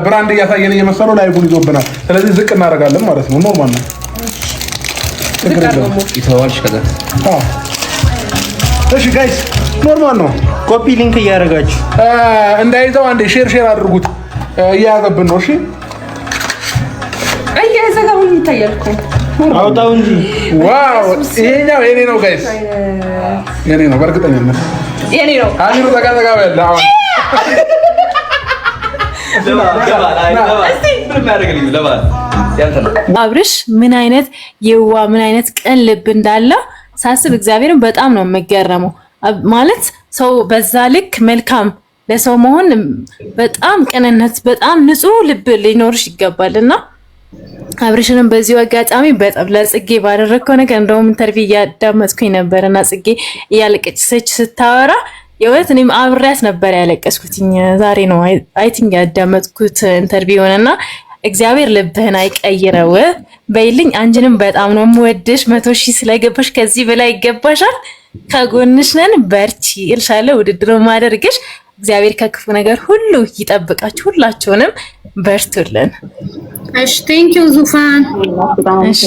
ብራንድ እያሳየን እየመሰለው ላይቡን ይዞብናል። ስለዚህ ዝቅ እናደርጋለን ማለት ነው። ኖርማል ነው። ይተዋልሽ ከዛ እሺ ጋይስ ኖርማል ነው። ኮፒ ሊንክ እያደረጋችሁ እንዳይዘው አንዴ ሼር አድርጉት። እያያዘብን ነው። እሺ እያያዘጋው ይታያል እኮ አውጣው እንጂ። ዋው ይሄኛው የኔ ነው ጋይስ፣ የኔ ነው በእርግጠኝነት የኔ ነው። አሚሩ ተቃጠጋ በለ አሁን አብርሽ ምን አይነት የዋ ምን አይነት ቅን ልብ እንዳለው ሳስብ እግዚአብሔርን በጣም ነው የምገረመው። ማለት ሰው በዛ ልክ መልካም ለሰው መሆን በጣም ቅንነት፣ በጣም ንጹህ ልብ ሊኖርሽ ይገባልና አብርሽንም በዚሁ አጋጣሚ በጣም ለጽጌ ባደረከው ነገር እንደውም ኢንተርቪው እያዳመጥኩኝ ነበርና ጽጌ እያለቀሰች ስታወራ የወት እኔም አብሬያት ነበር ያለቀስኩትኝ። ዛሬ ነው አይ ቲንክ ያዳመጥኩት ኢንተርቪውንና እግዚአብሔር ልብህን አይቀይረው በይልኝ። አንቺንም በጣም ነው የምወድሽ። 100,000 ስለገባሽ ከዚህ በላይ ይገባሻል። ከጎንሽ ነን። በርቺ እልሻለሁ። ውድድር ማደርግሽ እግዚአብሔር ከክፉ ነገር ሁሉ ይጠብቃችሁ። ሁላችሁንም በርቱልን። እሺ ቴንክ ዩ ዙፋን። እሺ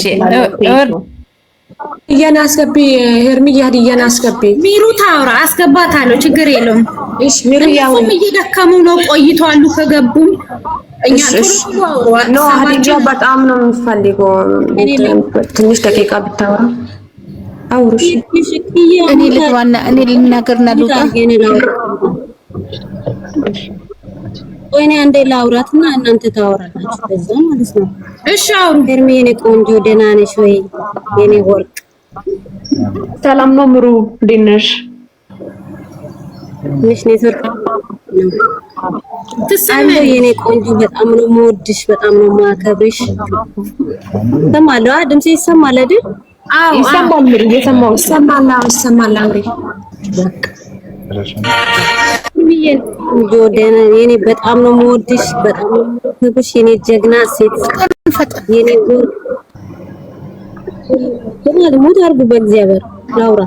እያናስገቢ ሄርሚያ እያናስገቢ ሚሩ ታውራ አስገባታለሁ። ችግር የለውም። እሺ ሚሩ ያው እየደከሙ ነው ቆይቷሉ። ከገቡም እኛ ነው ሀዲያ በጣም ነው የምፈልገው። ትንሽ ደቂቃ ብታወራ አውሩሽ። እኔ ልትዋና እኔ ልናገርና ልውጣ። ወይኔ አንዴ ላውራትና እናንተ ታወራላችሁ በዛ ማለት ነው። እሺ አውሩ። ሄርሚ የኔ ቆንጆ ደህና ነሽ ወይ? የኔ ወርቅ ሰላም ነው። ምሩ እንዴት ነሽ? ነሽ ኔትወርክ ትሰማለህ? የኔ ቆንጆ በጣም ነው የምወድሽ፣ በጣም ነው የማከብርሽ። ሰማለሁ። ድምጼ ይሰማል አይደል? አዎ ይሰማል። ምሩ እየሰማው ይሰማል። አውሪ ጆደና የኔ በጣም ነው የምወድሽ፣ በጣም ነው የምወድሽ የኔ ጀግና ሴት የኔ ወር ማለት ሞት አርጉ በእግዚአብሔር ላውራ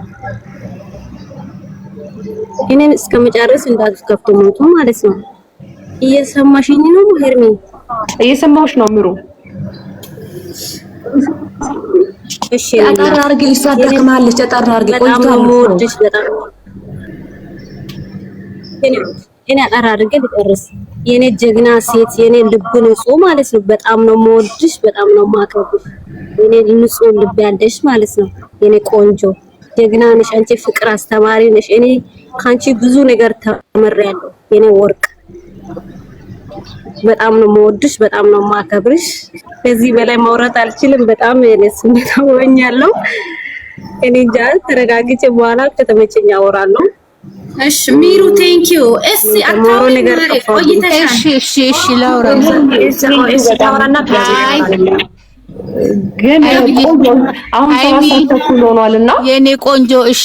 እኔን እስከመጨረስ እንዳትከፍቱ ሞቱ ማለት ነው። እየሰማሽኝ ነው ሄርሚ? እየሰማሁሽ ነው ምሩ። እሺ አጣራ አርጊ ሊሳደቅ ማለት አጣራ አርጊ ቆይቶ አሞድሽ በጣም እኔ አጣራ አድርጌ ልጨርስ። የኔ ጀግና ሴት የኔ ልብ ንጹህ ማለት ነው። በጣም ነው የምወድሽ፣ በጣም ነው የማከብርሽ። የኔ ንጹህ ልብ ያለሽ ማለት ነው። የኔ ቆንጆ ጀግና ነሽ አንቺ፣ ፍቅር አስተማሪ ነሽ። እኔ ካንቺ ብዙ ነገር ተመሪያለሁ የኔ ወርቅ። በጣም ነው የምወድሽ፣ በጣም ነው የማከብርሽ። ከዚህ በላይ ማውራት አልችልም። በጣም ስሜት ሆኛለሁ። እኔ እንጃ ተረጋግጬ በኋላ ከተመቸኝ አወራለሁ። እሺ ሚሩ ቴንክ ዩ። እሺ አታውሪ ነገር ቆይተሻል። እሺ ላውራ ታወራና ግን አሁን ሰዓት ተኩል ሆኗልና የኔ ቆንጆ እሺ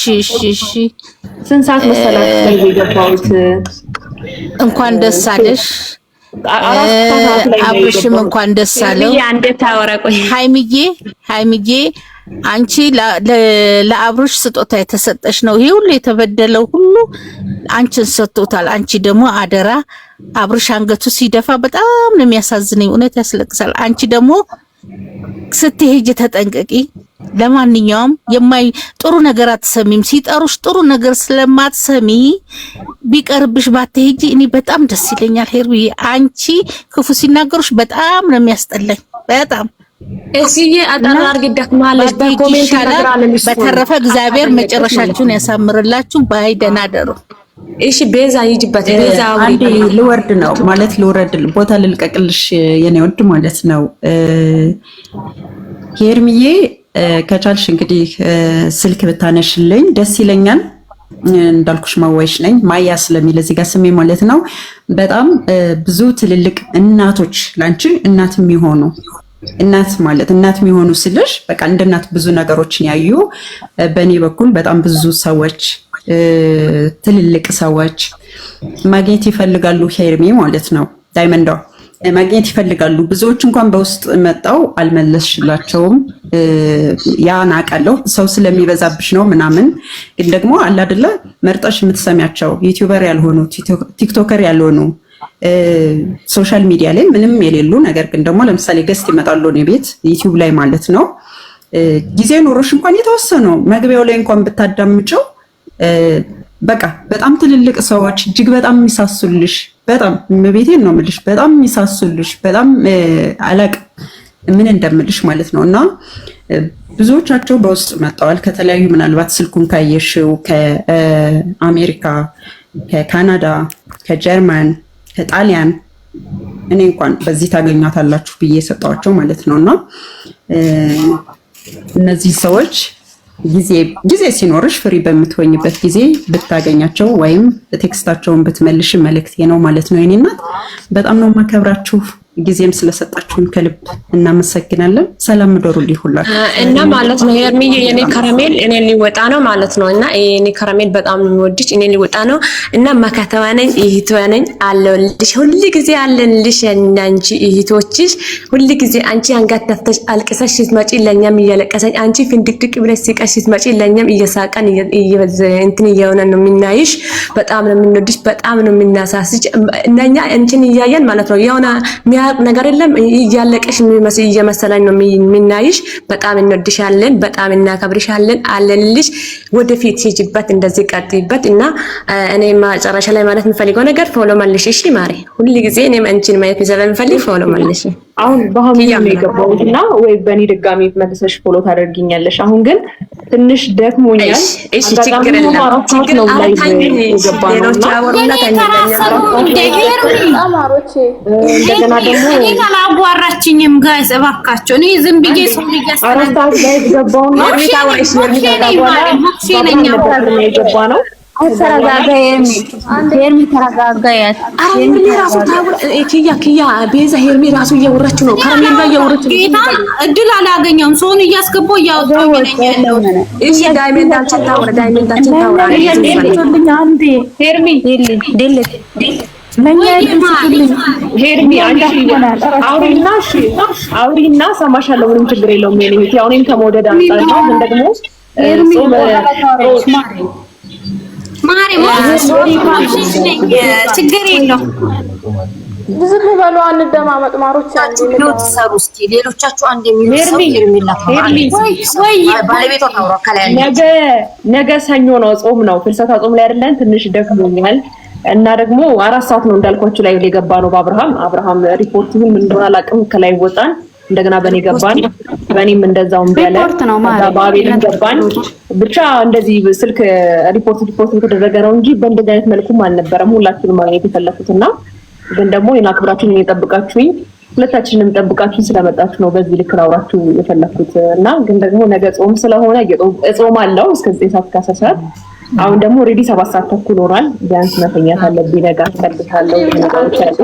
ስንት ሰዓት መሰላችሁ የገባሁት? እንኳን ደስ አለሽ። አብሽም እንኳን ደስ አለው። አንዴ ታወራ ቆይ ሃይሚዬ አንቺ ለአብሮሽ ስጦታ የተሰጠሽ ነው። ይሄ ሁሉ የተበደለው ሁሉ አንቺን ሰጥቶታል። አንቺ ደግሞ አደራ አብሮሽ አንገቱ ሲደፋ በጣም ነው የሚያሳዝነኝ። እውነት ያስለቅሳል። አንቺ ደግሞ ስትሄጂ ተጠንቀቂ። ለማንኛውም ጥሩ ነገር አትሰሚም። ሲጠሩሽ ጥሩ ነገር ስለማትሰሚ ቢቀርብሽ ባትሄጂ እኔ በጣም ደስ ይለኛል። ሄርብዬ አንቺ ክፉ ሲናገሩሽ በጣም ነው የሚያስጠላኝ በጣም እሺዬ አጣራ አርግ ደክማለሽ። በኮሜንት ተናግራለሽ። በተረፈ እግዚአብሔር መጨረሻችሁን ያሳምርላችሁ። ባይደና ደሩ። እሺ ቤዛ ይጅበት። ቤዛ አንዴ ልወርድ ነው ማለት ልወረድ ቦታ ልልቀቅልሽ የኔ ወድ ማለት ነው። ሄርሚዬ ከቻልሽ እንግዲህ ስልክ ብታነሽልኝ ደስ ይለኛል። እንዳልኩሽ ማዋይሽ ነኝ ማያ ስለሚል እዚህ ጋር ስሜ ማለት ነው። በጣም ብዙ ትልልቅ እናቶች ላንቺ እናት የሚሆኑ እናት ማለት እናት የሚሆኑ ስልሽ በቃ እንደ እናት ብዙ ነገሮችን ያዩ በእኔ በኩል በጣም ብዙ ሰዎች ትልልቅ ሰዎች ማግኘት ይፈልጋሉ። ሄርሚ ማለት ነው ዳይመንዶ ማግኘት ይፈልጋሉ። ብዙዎች እንኳን በውስጥ መጣው አልመለስሽላቸውም። ያን አውቃለሁ። ሰው ስለሚበዛብሽ ነው ምናምን። ግን ደግሞ አለ አይደለ መርጠሽ የምትሰሚያቸው ዩቲዩበር ያልሆኑ ቲክቶከር ያልሆኑ ሶሻል ሚዲያ ላይ ምንም የሌሉ ነገር ግን ደግሞ ለምሳሌ ገስት ይመጣሉ እኔ ቤት ዩቲዩብ ላይ ማለት ነው። ጊዜ ኖሮሽ እንኳን የተወሰነው መግቢያው ላይ እንኳን ብታዳምጪው በቃ በጣም ትልልቅ ሰዎች እጅግ በጣም የሚሳሱልሽ በጣም ቤቴን ነው የምልሽ በጣም የሚሳሱልሽ በጣም አላቅ ምን እንደምልሽ ማለት ነው። እና ብዙዎቻቸው በውስጥ መጣዋል ከተለያዩ ምናልባት ስልኩን ካየሽው ከአሜሪካ፣ ከካናዳ፣ ከጀርመን፣ ከጣሊያን እኔ እንኳን በዚህ ታገኛታላችሁ ብዬ ሰጣቸው ማለት ነውና እነዚህ ሰዎች ጊዜ ሲኖርሽ ፍሪ በምትሆኝበት ጊዜ ብታገኛቸው ወይም ቴክስታቸውን ብትመልሽ መልእክቴ ነው ማለት ነው። የኔ እናት በጣም ነው ማከብራችሁ። ጊዜም ስለሰጣችሁን ከልብ እናመሰግናለን። ሰላም ምደሩልኝ ሁላችሁ እና ማለት ነው ሄርሚዬ የኔ ከረሜል እኔ ሊወጣ ነው ማለት ነው። እና የኔ ከረሜል በጣም ነው የሚወድሽ እኔ ሊወጣ ነው እና መከተዋ ነኝ እህቷ ነኝ አለሁልሽ ሁሉ ጊዜ አለንልሽ እንጂ እህቶችሽ ሁሉ ጊዜ አንቺ አንገት ደፍተሽ አልቅሰሽ ስትመጪ ለኛም እያለቀሰኝ አንቺ ፍንድቅድቅ ብለሽ ሲቀሽ ስትመጪ ለኛም እየሳቀን እንትን እየሆነ ነው የምናይሽ። በጣም ነው የምንወድሽ በጣም ነው የምናሳስሽ እኛ እንትን እያየን ማለት ነው የሆነ ነገር የለም እያለቀሽ የሚመስል እየመሰለኝ ነው የምናይሽ። በጣም እንወድሻለን በጣም እናከብርሻለን አለልሽ። ወደፊት ሂጂበት እንደዚህ ቀጥይበት እና እኔ መጨረሻ ላይ ማለት የምፈልገው ነገር ፎሎ መልሽ እሺ ማሪ። ሁሉ ጊዜ እኔም አንቺን ማየት ስለምፈልግ ፎሎ መልሽ። አሁን በአሁኑ ነው የገባሁትና ወይ በእኔ ድጋሚ መልሰሽ ፎሎ ታደርጊኛለሽ። አሁን ግን ትንሽ ደክሞኛል። እሺ ችግር የለም ችግር አታኝ ሌሎች አወሩና እንደገና ደግሞ እኔ አላዋራችኝም ጋይስ እባካችሁ። እኔ ዝም ብዬ ሰው አረስታት ላይ ገባውና ወይስ ነው ተረጋጋ ሄርሚ ተረጋጋ። ሄርሚ ራሱ ኪያ ቤዛ ሄርሚ ራሱ እያወራች ነው ከረሜላ እያወራች ነው። ጌታ እድል አላገኘውም ሰውን እያስገባው እያወጣው ይገኛል። እሺ ዳይመንዳችን ታወራ ዳይመንዳችን ታወራ ሄርሚ ድልት ለኛ ሄርሚ አውሪና ሰማሻለሁ። ምንም ችግር የለውም። የኔ ያው እኔም ከመውደድ አንፃር ነው። ግን ደግሞ ሄርሚ ማሪ ችግር የለውም። ዝም በሉ አንደማመጥ ማሮች አንዴ ነው ተሰሩ። እስኪ ሌሎቻችሁ አንዴ የሚሰሩ ባለቤቷ ታውራ ከላይ ነገ ሰኞ ነው ጾም ነው ፍልሰታ ጾም ላይ አይደለን። ትንሽ ደክሞኛል እና ደግሞ 4 ሰዓት ነው እንዳልኳችሁ ላይ የገባ ነው በአብርሃም ሪፖርት ምን እንደሆነ አላውቅም። ከላይ ወጣን እንደገና በኔ ገባን በኔም እንደዛው እንዲያለ ባባቤልም ገባን። ብቻ እንደዚህ ስልክ ሪፖርት የተደረገ ነው እንጂ በእንደዚህ አይነት መልኩም አልነበረም። ሁላችንም ማግኘት የፈለኩትና ግን ደግሞ የና ክብራችሁን እየጠብቃችሁኝ ሁለታችንንም ጠብቃችሁኝ ስለመጣችሁ ነው በዚህ ልክ አውራችሁ የፈለኩት። እና ግን ደግሞ ነገ ጾም ስለሆነ ጾም አለው እስከ 9 ሰዓት ከሰዓት አሁን ደግሞ ኦሬዲ 7 ሰዓት ተኩል ሆኗል። ቢያንስ መተኛት አለብኝ። ነገ አስፈልጋለሁ ነገሮች አሉ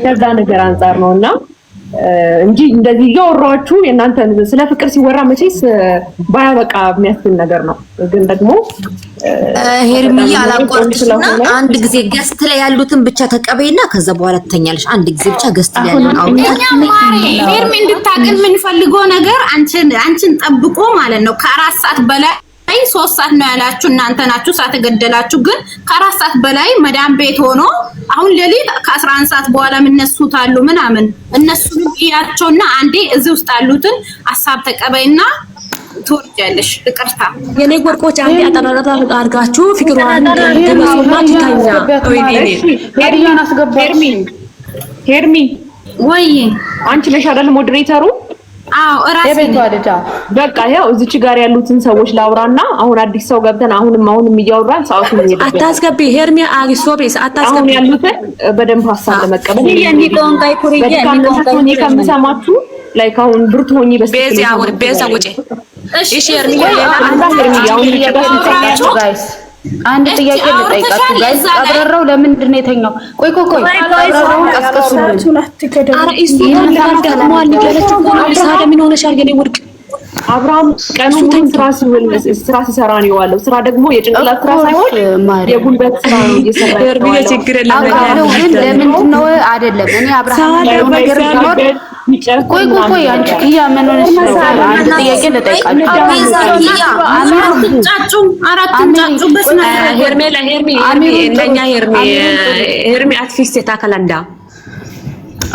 ከዛ ነገር አንፃር ነውና እንጂ እንደዚህ እያወራችሁ የእናንተ ስለ ፍቅር ሲወራ መቼስ ባያበቃ የሚያስብል ነገር ነው። ግን ደግሞ ሄርሚያ አላቋርጥሽና አንድ ጊዜ ገስት ላይ ያሉትን ብቻ ተቀበይና ከዛ በኋላ ትተኛለሽ። አንድ ጊዜ ብቻ ገስት ላይ ያሉትን ሄርሚ እንድታቀል የምንፈልገው ነገር አንቺን ጠብቆ ማለት ነው ከ4 ሰዓት በላይ 3 ሰዓት ነው ያላችሁ እናንተ ናችሁ ሳትገደላችሁ። ግን ከ4 ሰዓት በላይ መዳም ቤት ሆኖ አሁን ሌሊት ከ11 ሰዓት በኋላ ምንነሱት አሉ ምናምን እነሱን ይያቸውና አንዴ እዚህ ውስጥ ያሉትን ሐሳብ ተቀበይና ትወርጃለሽ። ይቅርታ የኔ ወርቆች አንዴ አጠራራታ አድርጋችሁ ፍቅሯን እንደመስማ ትተኛ። ሄርሚ ወይ አንቺ ነሽ አይደል ሞዴሬተሩ? አዎ እራሴ በቃ ያው እዚች ጋር ያሉትን ሰዎች ላውራና አሁን አዲስ ሰው ገብተን አሁንም እያወራን ሰዓቱ ነው ይሄዳል። አታስገቢ ሄርሚ አግሶቤስ አታስገቢ። አሁን ያሉትን በደንብ ሀሳብ ለመቀበል የኒቆንቃይ ኩሪያ ኒቆንቃይ ከምሰማችሁ ላይክ አሁን ብርቱ ሆኜ ቤዛ አሁን ቤዛ ውጪ እሺ ሄርሚ ጋይስ አንድ ጥያቄ ልጠይቃችሁ ጋይስ። አብረራው ለምንድን ነው የተኛው? ቆይ አብረራው ቀስቀሱልን። አረ እሱ ተለማል ይገለች ቆን ሳደ ምን ሆነሻል? ገኔ ወርቅ አብርሃም ቀኑን ስራ ሲሰራ ነው የዋለው። ስራ ደግሞ የጭንቅላት ስራ ሳይሆን የጉልበት ስራ ነው እየሰራ ያለው። ችግር የለም ግን ለምንድን ነው አይደለም። እኔ አብርሃም ነገር ቢኖር ቆይ አንቺ ኪያ ምን ሆነሽ ነው? አንድ ጥያቄ ልጠይቃችሁ። አራቱን ጫጩ በስመ አብ ሄርሜላ ለኛ ሄርሜ አትፊስቴ ታከላንዳ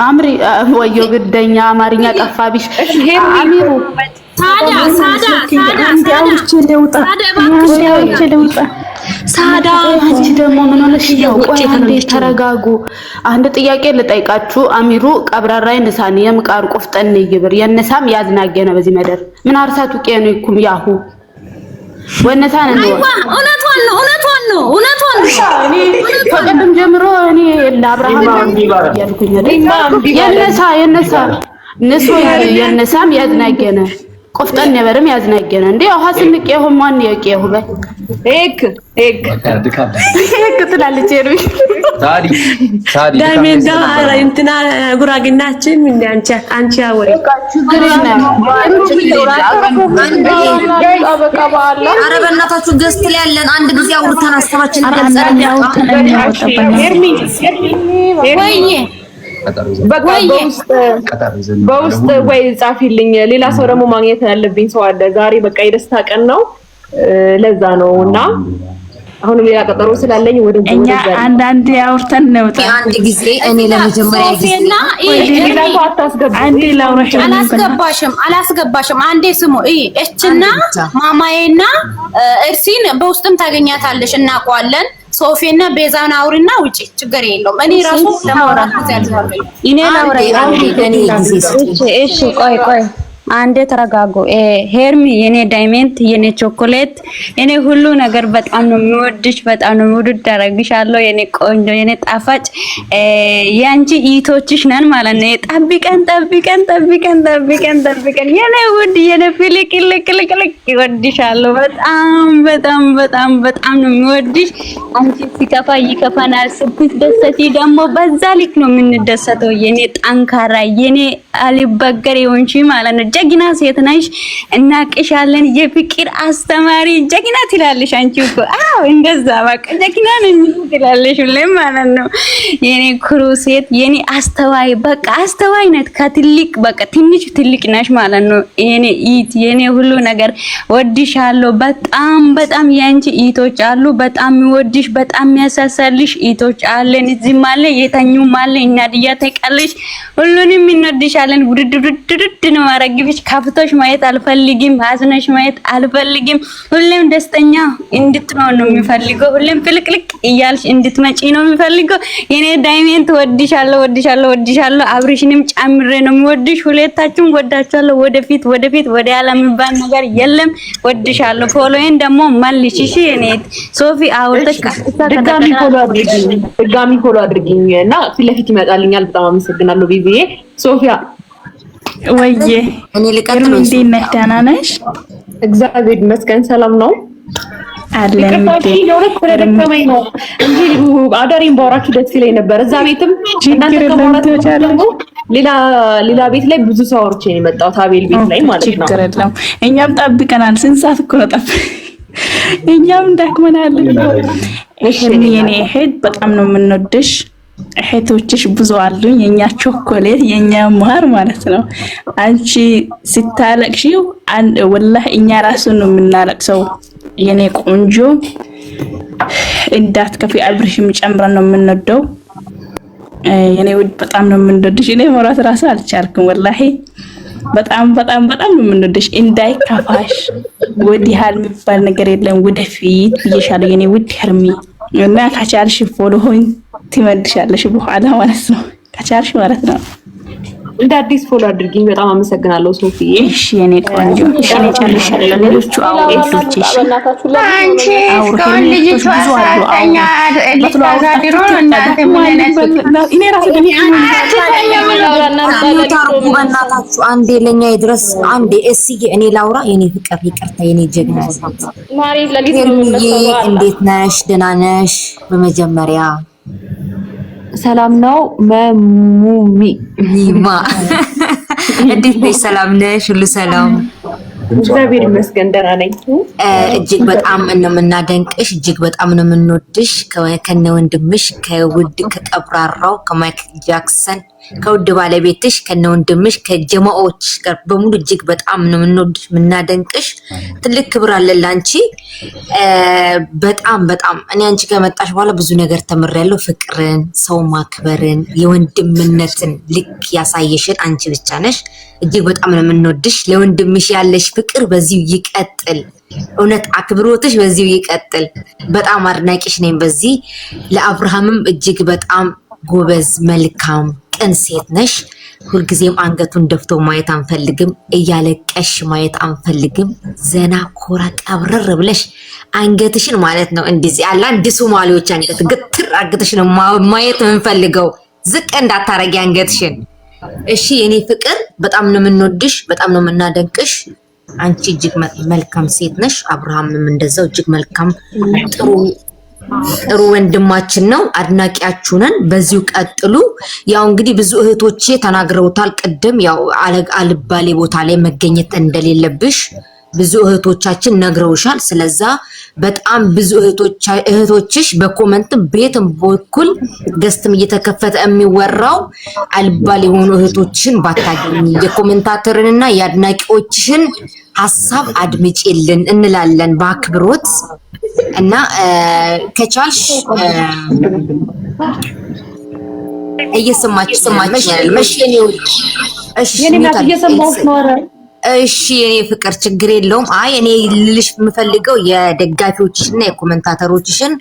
አምሪ ወዮ ግደኛ አማርኛ ጠፋብሽ። አሚሩ ሳዳ አንቺ ደግሞ ምን ሆነሽ ነው? ቆይ አንዴ ተረጋጉ። አንድ ጥያቄ ልጠይቃችሁ። አሚሩ ቀብራራይ ንሳን የምቃር ቆፍጠን ይግብር የነሳም ያዝናገነ በዚህ መደር ምን አርሳቱ ቀኑ ይኩም ያሁ ወነሳን ነው። እውነቷን ነው። እኔ ከቀደም ጀምሮ እኔ ለአብርሃም ያልኩኝ የነሳ ነሱ የነሳም ያዝናገነ ቆፍጠን ነበርም ያዝናገነ እንዴ አው ሀስንቅ ይሁን ማን ያቂው በል ኤክ ትላለች ኤርሚ ዳሜንዳ እንትና ጉራግናችን ምን አንቺ አወሪ ኧረ በእናታችሁ ገስት ላይ ያለን አንድ ጊዜ አውርተን አስተማችን ገልጸን ኤርሚ በውስጥ ወይ ጻፊልኝ። ሌላ ሰው ደግሞ ማግኘት ያለብኝ ሰው አለ። ዛሬ በቃ የደስታ ቀን ነው፣ ለዛ ነው እና አሁን ሌላ ቀጠሮ ስላለኝ ወደ እኛ አንዳንዴ አውርተን ነው። አንድ ጊዜ እኔ ለመጀመሪያ ጊዜና ሌላ ሰው አታስገባ። አንዴ ላውራሽ አላስገባሽም። አንዴ ስሙ እችና ማማዬና እርሲን በውስጥም ታገኛታለሽ፣ እናውቀዋለን። ሶፊና ቤዛን አውሪና ውጪ ችግር የለውም። እኔ ራሱ ለማውራት ያልዛለኝ እኔ ላውራ እሺ ቆይ አንዴ ተረጋጉ። ሄርሚ የኔ ዳይመንድ የኔ ቾኮሌት የኔ ሁሉ ነገር በጣም ነው የሚወድሽ፣ በጣም ነው ውድድ አደርግሻለሁ የኔ ቆንጆ የኔ ጣፋጭ ያንቺ ኢቶችሽ ነን ማለት ነው። ጠብቀን የኔ ውድ የኔ ፍልቅልቅልቅልቅ ይወድሻለሁ። በጣም ነው የሚወድሽ። አንቺ ሲከፋ ይከፋናል፣ ስትደሰቲ ደግሞ በዛ ልክ ነው የምንደሰተው። የኔ ጠንካራ የኔ አልበገር የሆንሽ ማለት ነው። ጀግና ሴት ነሽ፣ እናቅሻለን። የፍቅር አስተማሪ ጀግና ትላለሽ አንቺ እኮ። አዎ እንደዛ በቃ ጀግና ነኝ ትላለሽ ሁሌም ማለት ነው። የኔ ኩሩ ሴት፣ የኔ አስተዋይ፣ በቃ አስተዋይነት ከትልቅ በቃ ትንሽ ትልቅ ነሽ ማለት ነው። የኔ ሁሉ ነገር ወድሻለሁ። በጣም ያንቺ ኢቶች አሉ፣ በጣም የሚወድሽ፣ በጣም የሚያሳሳልሽ ኢቶች አለን። እዚህም አለ፣ የተኙም አለ። እናድያ ተቀለሽ ሁሉንም እንወድሻለን። ውድድ ነው ማረግብሽ። ከፍቶሽ ማየት አልፈልግም፣ አዝነሽ ማየት አልፈልግም። ሁሌም ደስተኛ እንድትሆን ነው የሚፈልገው። ሁሌም ፍልቅልቅ እያልሽ እንድትመጪ ነው የሚፈልገው። የኔ ዳይመንድ ወድሻለሁ። አብርሽንም ጨምሬ ነው የሚወድሽ። ሁለታችሁም ወዳችኋለሁ። ወደፊት ወደ ኋላ የሚባል ነገር የለም። ወድሻለሁ። ፎሎዬን ደግሞ መልሽ እሺ። እኔ ሶፊ አውርተሽ ድጋሚ ፎሎ አድርጊኝ እና ፊት ለፊት ይመጣልኛል። በጣም አመሰግናለሁ ቢቢዬ። ሶፊያ ወይዬ እኔ ልቀጥል። እንዴት ነሽ? ደህና ነሽ? እግዚአብሔር ይመስገን ሰላም ነው አለን። እንጂ አዳሪም ባወራችሁ ደስ ይለኝ ነበር። እዛ ቤትም እናንተ ከማውራታችሁ ደግሞ ሌላ ቤት ላይ ብዙ ሰው አውርቼ ነው የመጣሁት። አቤል ቤት ላይ ማለት ነው። ችግር የለም። እኛም ጠብቀናል። ስንት ሰዓት እኮ ነው እኛም ደክመናል። እሺ የኔ እህት በጣም ነው የምንወድሽ። እህቶችሽ ብዙ አሉኝ። የኛ ቾኮሌት የኛ ማር ማለት ነው። አንቺ ስታለቅሺው ወላሂ እኛ ራሱ ነው የምናለቅሰው። የኔ ቆንጆ እንዳትከፊ። አብርሽም ጨምረን ነው የምንወደው። የኔ ውድ በጣም ነው የምንወድሽ። እኔ ማውራት ራሱ አልቻልኩም ወላሂ። በጣም ነው የምንወድሽ። እንዳይከፋሽ። ወዲህ ሀል የሚባል ነገር የለም። ወደፊት ብዬሻለሁ የኔ ውድ ሄርሚ። እና ከቻልሽ ፎሎ ሆኝ ትመልሻለሽ በኋላ ማለት ነው። ከቻልሽ ማለት ነው። እንደ አዲስ ፎሎ አድርጊኝ። በጣም አመሰግናለሁ ሶፊ። እሺ የኔ ቆንጆ እሺ፣ ጨርሻለሁ። ሌሎቹ አውሪቶች እሺ። አንቺ እስካሁን ልጅቷ ሰራተኛ ልታዛድሮ እናንተ እኔ ራሴ በእናታችሁ አንዴ ለኛ ይድረስ። አንዴ እስዬ እኔ ላውራ። የኔ ፍቅር ይቅርታ፣ የኔ ጀግና ማሪ ለሊት እንዴት ነሽ? ደህና ነሽ? በመጀመሪያ ሰላም ነው ሚማ እንዴት ነሽ? ሰላም ነሽ? ሁሉ ሰላም? እግዚአብሔር ይመስገን ደህና ነኝ። እጅግ በጣም ነው የምናደንቅሽ፣ እጅግ በጣም ነው የምንወድሽ። ከነ ወንድምሽ ከውድ ከቀብራራው ከማይክል ጃክሰን ከውድ ባለቤትሽ ከነ ወንድምሽ ከጀማኦች ጋር በሙሉ እጅግ በጣም ነው የምንወድሽ የምናደንቅሽ። ትልቅ ክብር አለን ላንቺ። በጣም በጣም እኔ አንቺ ከመጣሽ በኋላ ብዙ ነገር ተምሬያለሁ። ፍቅርን፣ ሰው ማክበርን፣ የወንድምነትን ልክ ያሳየሽን አንቺ ብቻ ነሽ። እጅግ በጣም ነው የምንወድሽ። ለወንድምሽ ያለሽ ፍቅር በዚሁ ይቀጥል። እውነት አክብሮትሽ በዚሁ ይቀጥል። በጣም አድናቂሽ ነኝ በዚህ። ለአብርሃምም እጅግ በጣም ጎበዝ፣ መልካም፣ ቅን ሴት ነሽ። ሁልጊዜም አንገቱን ደፍቶ ማየት አንፈልግም። እያለቀሽ ማየት አንፈልግም። ዘና ኮራ ቀብረር ብለሽ አንገትሽን ማለት ነው እንደዚህ አላ እንደ ሶማሌዎች አንገት ግትር አርግተሽ ነው ማየት የምንፈልገው። ዝቅ እንዳታረጊ አንገትሽን። እሺ የኔ ፍቅር በጣም ነው የምንወድሽ፣ በጣም ነው የምናደንቅሽ። አንቺ እጅግ መልካም ሴት ነሽ። አብርሃምም እንደዛው እጅግ መልካም ጥሩ ወንድማችን ነው። አድናቂያችሁ ነን። በዚሁ ቀጥሉ። ያው እንግዲህ ብዙ እህቶቼ ተናግረውታል ቅድም፣ ያው አልባሌ ቦታ ላይ መገኘት እንደሌለብሽ ብዙ እህቶቻችን ነግረውሻል። ስለዛ በጣም ብዙ እህቶችሽ በኮመንትም ቤትም በኩል ገስትም እየተከፈተ የሚወራው አልባሌ የሆኑ እህቶችን ባታገኝ የኮሜንታተርንና የአድናቂዎችሽን ሀሳብ አድምጪልን እንላለን በአክብሮት እና ከቻልሽ እየሰማች ያለ እሺ የኔ ፍቅር ችግር የለውም። አይ እኔ ልልሽ የምፈልገው የደጋፊዎችሽና የኮሜንታተሮችሽን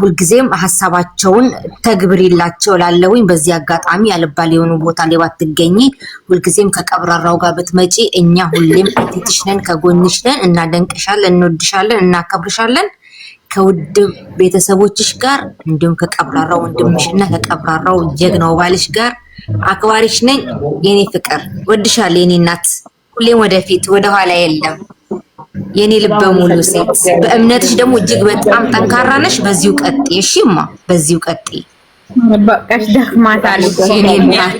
ሁልጊዜም ሀሳባቸውን ተግብሪላቸው ላለውኝ። በዚህ አጋጣሚ ያልባል የሆኑ ቦታ ላይ ባትገኚ፣ ሁልጊዜም ከቀብራራው ጋር ብትመጪ እኛ ሁሌም እህትሽ ነን፣ ከጎንሽ ነን፣ እናደንቅሻለን፣ እንወድሻለን፣ እናከብርሻለን። ከውድ ቤተሰቦችሽ ጋር እንዲሁም ከቀብራራው ወንድምሽና ከቀብራራው ጀግናው ባልሽ ጋር አክባሪሽ ነኝ የኔ ፍቅር። ወድሻለሁ የኔ እናት። ሁሌም ወደፊት ወደ ኋላ የለም። የኔ ልበ ሙሉ ሴት፣ በእምነትሽ ደግሞ እጅግ በጣም ጠንካራ ነሽ። በዚሁ ቀጥይ እሺማ፣ በዚሁ ቀጥይ። በቃሽ ደክማታል። የኔ እናት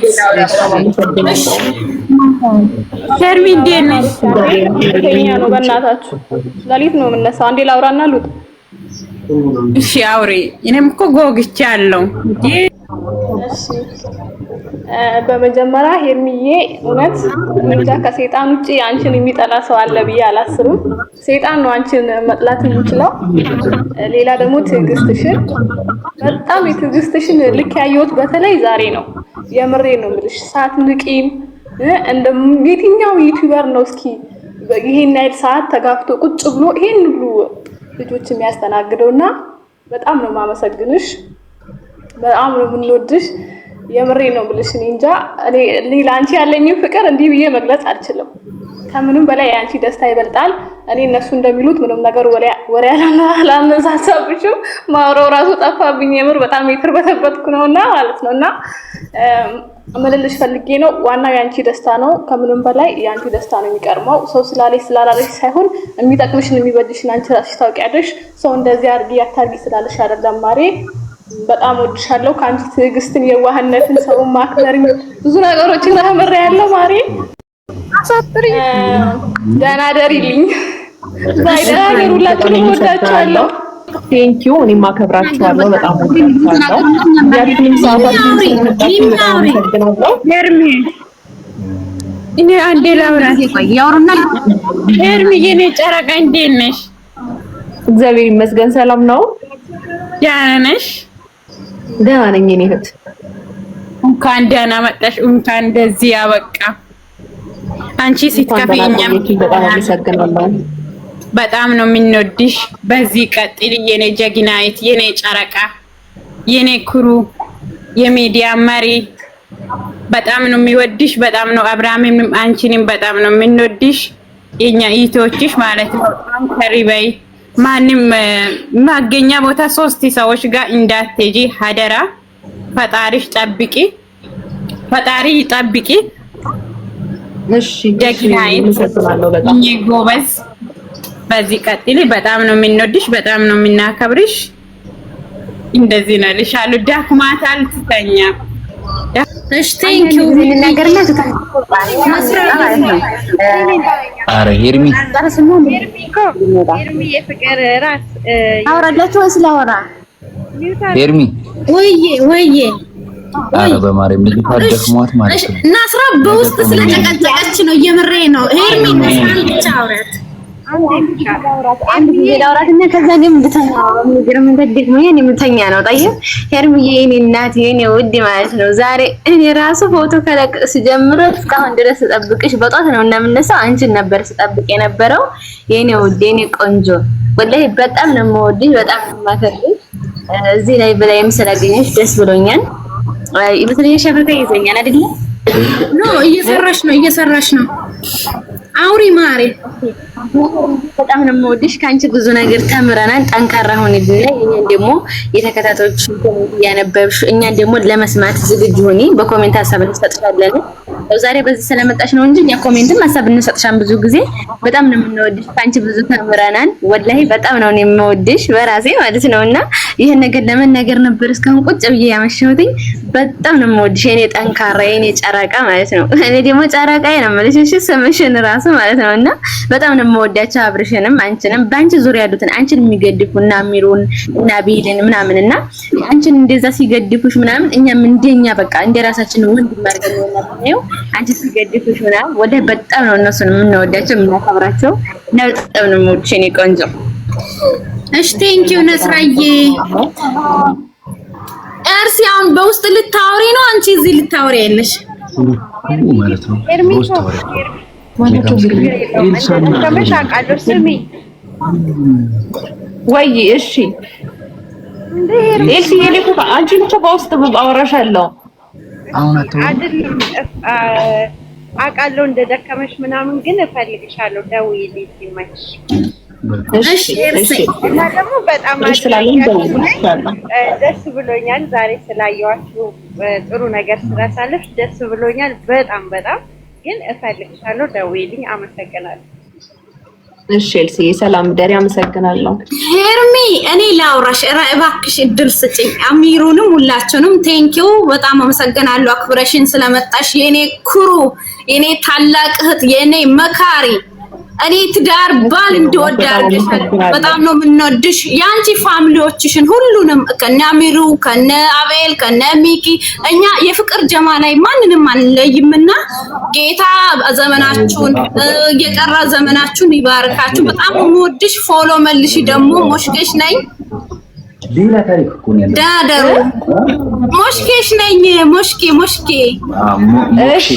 ሸርሚ እንዴት ነሽ? ከኛ ነው በእናታችሁ ዛሊት ነው የምነሳው። አንዴ ላውራና ሉጥ። እሺ አውሪ። እኔም እኮ ጎግቻለሁ። በመጀመሪያ ሄርሚዬ እውነት እንጃ ከሰይጣን ውጪ አንቺን የሚጠላ ሰው አለ ብዬ አላስብም። ሰይጣን ነው አንቺን መጥላት የሚችለው። ሌላ ደግሞ ትዕግስትሽን፣ በጣም የትዕግስትሽን ልክ ያየሁት በተለይ ዛሬ ነው። የምሬ ነው የምልሽ። ሳትንቂም እንደ የትኛው ዩቲዩበር ነው እስኪ ይሄን ያህል ሰዓት ተጋፍቶ ቁጭ ብሎ ይሄን ሁሉ ልጆች የሚያስተናግደውና በጣም ነው የማመሰግንሽ። በጣም ነው የምንወድሽ። የምሬ ነው ብልሽ። እኔ እንጃ እኔ ለአንቺ ያለኝ ፍቅር እንዲህ ብዬ መግለጽ አልችልም። ከምንም በላይ የአንቺ ደስታ ይበልጣል። እኔ እነሱ እንደሚሉት ምንም ነገር ወሬ አላነሳሳብሽም። ማውራው ራሱ ጠፋብኝ። የምር በጣም የተርበተበትኩ ነውና ማለት ነውና እምልልሽ ፈልጌ ነው። ዋናው የአንቺ ደስታ ነው። ከምንም በላይ የአንቺ ደስታ ነው የሚቀርመው። ሰው ስላለሽ ስላላለሽ ሳይሆን የሚጠቅምሽን የሚበጅሽን አንቺ ራስሽ ታውቂያለሽ። ሰው እንደዚህ አድርጊ አታርጊ ስላለሽ አይደለም ማሬ። በጣም ወድሻለሁ። ከአንቺ ትዕግስትን፣ የዋህነትን፣ ሰውን ማክበርን ብዙ ነገሮችን ተምሬያለሁ ማሬ። አሳጥሪ ደህና ደሪልኝ። ባይደራገሩ ሁላችሁንም ወዳችኋለሁ። ቴንኪው። እኔም አከብራችኋለሁ። በጣም ወዳችኋለሁ። ያቺን ሰዓታችን ስለመጣችሁ ሄርሚ እኔ አንዴ ላውራ ያወሩና ሄርሚ የኔ ጨረቃ እንዴት ነሽ? እግዚአብሔር ይመስገን ሰላም ነው። ደህና ነሽ? ደህና ነኝ እኔ እህት። እንኳን ደህና መጣሽ። እንኳን እንደዚህ ያበቃ። አንቺ ስትከፊኛም በጣም አመሰግናለሁ። በጣም ነው የምንወድሽ። በዚህ ቀጥል የኔ ጀግናይት፣ የኔ ጨረቃ፣ የኔ ኩሩ፣ የሚዲያ መሪ። በጣም ነው የሚወድሽ። በጣም ነው አብርሃምም አንቺንም በጣም ነው የምንወድሽ። የኛ ኢትዮችሽ ማለት ነው። ጠንከሪ በይ። ማንም ማገኛ ቦታ 3 ሰዎች ጋር እንዳትሄጂ ሀደራ። ፈጣሪሽ ጠብቂ፣ ፈጣሪ ይጠብቂ። እሺ ጀግናይት፣ ጎበዝ። በዚህ ቀጥሊ። በጣም ነው የምንወድሽ፣ በጣም ነው የምናከብርሽ። እንደዚህ ነው ልሻሉ። ዳክማታል ትተኛ። እሺ ቴንኪው ነገርና አረ ሄርሚ ሄርሚ የፍቅር ራስ አወራላችሁ ወይስ ላወራ? ሄርሚ ወይዬ ኧረ በማርያም ልጅ ደክሟት ማለት ነው። ናስራ በውስጥ ስለጨቀጨቀች ነው የምሬ ነው። ሄርሚ ናስራን ብቻ አውራት አንድ ጊዜ ላውራትና ከዛ ግን እንድተኛ ምንድነው እንደደክሞ የኔ ምተኛ ነው። ጠይብ ሄርሚዬ የኔ እናት የኔ ውድ ማለት ነው። ዛሬ እኔ ራሱ ፎቶ ከለቅስ ጀምሮ እስካሁን ድረስ ስጠብቅሽ በጧት ነው እና የምነሳው አንቺን ነበር ስጠብቅ የነበረው የኔ ውድ የኔ ቆንጆ። ወላሂ በጣም ነው የምወድሽ፣ በጣም ነው የማከብርሽ። እዚህ ላይ በላይም ስላገኘሽ ደስ ብሎኛል። ይመስለኛል ሸፈታ ይዘኛል አይደል? ኖ እየሰራሽ ነው። አውሪ ማሬ በጣም ነው የምወድሽ። ከአንቺ ብዙ ነገር ተምረናል። ጠንካራ ሆነ ዲና እኛን ደግሞ የተከታታዮች ያነበብሽ እኛን ደግሞ ለመስማት ዝግጁ ሆኒ። በኮሜንት ሀሳብ እንሰጥሻለን። ዛሬ በዚህ ስለመጣሽ ነው እንጂ እኛ ኮሜንትም ሀሳብ እንሰጥሻለን ብዙ ጊዜ። በጣም ነው የምንወድሽ። ከአንቺ ብዙ ተምረናል። ወላሂ በጣም ነው የምወድሽ በራሴ ማለት ነውና ይሄን ነገር ለመናገር ነበር እስካሁን ቁጭ ብዬ ያመሸሁትኝ። በጣም ነው የምወድሽ የኔ ጠንካራ የኔ ጨረቃ ማለት ነው። እኔ ደግሞ ጨረቃዬ ነው ማለት እሺ ስምሽን ራሱ ማለት ነውና በጣም ነው የምወዳቸው አብርሽንም አንቺንም በአንቺ ዙሪያ ያሉትን አንቺን የሚገድፉና ሚሩን እና ቢልን ምናምንና አንቺን እንደዛ ሲገድፉሽ ምናምን እኛም እንደኛ በቃ እንደራሳችን ወንድም አድርገን ነው እናየው። አንቺ ሲገድፉሽ ምናምን ወደ በጣም ነው እነሱን የምንወዳቸው የምናከብራቸው እና በጣም ነው የምወድሽ የኔ ቆንጆ። እሺ ቴንኪው ነስራዬ። እርሲ አሁን በውስጥ ልታወሪ ነው አንቺ እዚህ ልታወሪ ያለሽ ማለት ነው። በውስጥ ታወሪ ወይ እሺ ኤልሲ የኔ እኮ አንቺ ብቻ በውስጥ አወራሻለሁ። አሁን አትወሪ አውቃለሁ እንደደከመሽ ምናምን ግን እፈልግሻለሁ ደውዪልኝ ሲመችሽ። እሺ እሺ እና ደግሞ በጣም ደስ ብሎኛል ዛሬ ስላየኋችሁ ጥሩ ነገር ስላሳለፍሽ ደስ ብሎኛል በጣም ግን እፈልግሻለሁ ደውዪልኝ። አመሰግናለሁ። እሺ ኤልሲ ሰላም ደሪ አመሰግናለሁ። ሄርሚ እኔ ላውራሽ እባክሽ እድል ስጪኝ። አሚሩንም ሁላችሁንም ቴንኪው በጣም አመሰግናለሁ አክብረሽን ስለመጣሽ የኔ ኩሩ የኔ ታላቅ እህት የኔ መካሪ። እኔ ትዳር ባል እንድወዳርሽ በጣም ነው የምንወድሽ። ያንቺ ፋሚሊዎችሽን ሁሉንም ከነ አሚሩ ከነ አቤል ከነ ሚኪ እኛ የፍቅር ጀማ ላይ ማንንም አንለይምና ጌታ ዘመናችሁን የቀራ ዘመናችሁን ይባርካችሁ። በጣም የምወድሽ። ፎሎ መልሺ ደግሞ ሞሽቄሽ ነኝ ሌላ ታሪክ እኮ ነው ያለው። ዳደሩ ሞሽኬሽ ነኝ ሞሽኬ እሺ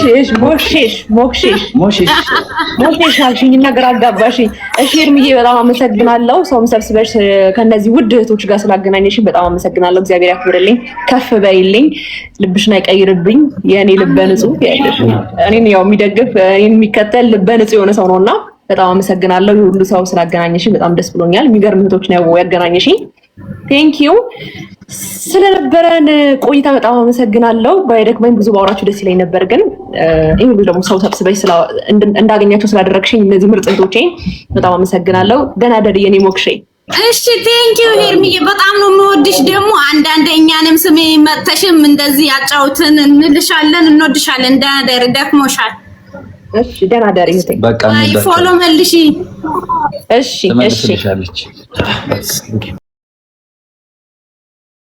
ሞሽኬሽ አልሽኝ ነገር አጋባሽኝ። እሺ ኤርሚዬ በጣም አመሰግናለሁ። ሰውም ሰብስበሽ ከነዚህ ውድ እህቶች ጋር ስላገናኘሽኝ በጣም አመሰግናለሁ። እግዚአብሔር ያክብርልኝ፣ ከፍ በይልኝ፣ ልብሽን አይቀይርብኝ። የኔ ልበ ንጹህ ያለሽ እኔን ያው የሚደግፍ እኔን የሚከተል ልበ ንጹህ የሆነ ሰው ነውና በጣም አመሰግናለሁ። ሁሉ ሰው ስላገናኘሽኝ በጣም ደስ ብሎኛል። የሚገርም እህቶች ነው ያገናኘሽኝ። ቴንኪዩ ስለነበረን ቆይታ በጣም አመሰግናለሁ። ባይደክመኝ ብዙ ባወራችሁ ደስ ይለኝ ነበር፣ ግን ይሄ ሁሉ ደግሞ ሰው ሰብስበሽ እንዳገኛቸው ስላደረግሽኝ እነዚህ ምርጥ እህቶቼ በጣም አመሰግናለሁ። ደህና ደሪ የኔ ሞክሼ። እሺ ቴንኪው ሄርሚዬ በጣም ነው የምወድሽ። ደግሞ አንዳንድ እኛንም ስሜ መተሽም እንደዚህ ያጫውትን እንልሻለን፣ እንወድሻለን። ደህና ደሪ። ደክሞሻል። እሺ ደህና ደሪ። በቃ ፎሎ መልሺ። እሺ